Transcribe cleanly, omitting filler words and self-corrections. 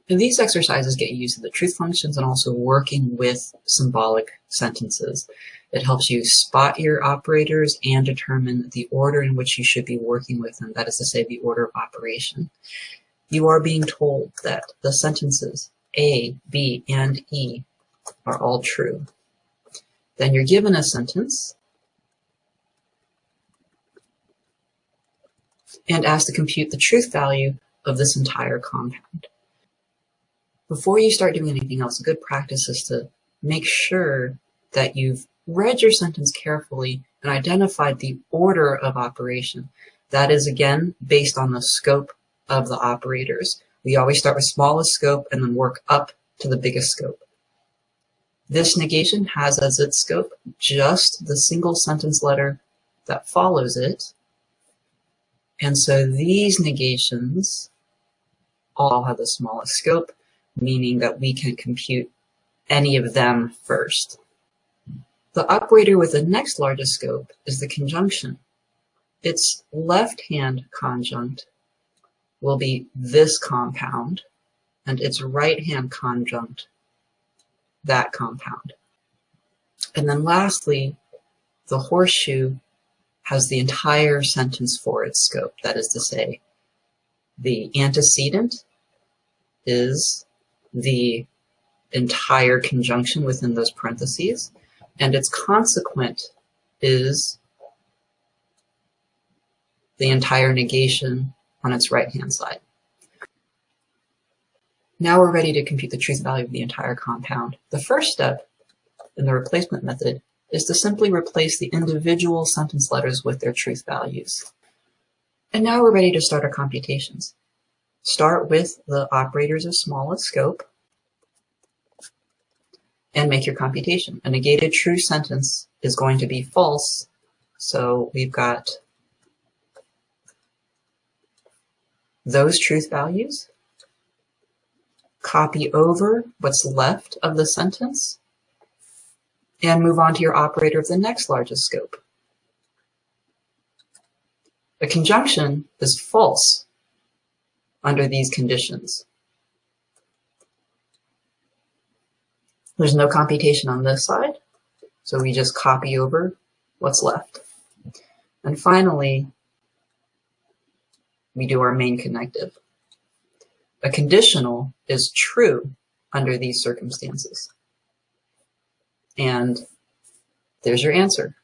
And these exercises get you used to the truth functions and also working with symbolic sentences. It helps you spot your operators and determine the order in which you should be working with them, that is to say, the order of operation. You are being told that the sentences A, B, and E are all true. Then you're given a sentence and asked to compute the truth value of this entire compound. Before you start doing anything else, a good practice is to make sure that you've read your sentence carefully and identified the order of operation. That is, again, based on the scope of the operators. We always start with smallest scope and then work up to the biggest scope. This negation has as its scope just the single sentence letter that follows it. And so these negations all have the smallest scope, meaning that we can compute any of them first. The operator with the next largest scope is the conjunction. Its left-hand conjunct will be this compound, and its right-hand conjunct, that compound. And then lastly, the horseshoe has the entire sentence for its scope. That is to say, the antecedent is the entire conjunction within those parentheses, and its consequent is the entire negation on its right-hand side. Now we're ready to compute the truth value of the entire compound. The first step in the replacement method is to simply replace the individual sentence letters with their truth values. And now we're ready to start our computations. Start with the operators of smallest scope and make your computation. A negated true sentence is going to be false, so we've got those truth values. Copy over what's left of the sentence and move on to your operator of the next largest scope. A conjunction is false under these conditions. There's no computation on this side, so we just copy over what's left. And finally, we do our main connective. A conditional is true under these circumstances. And there's your answer.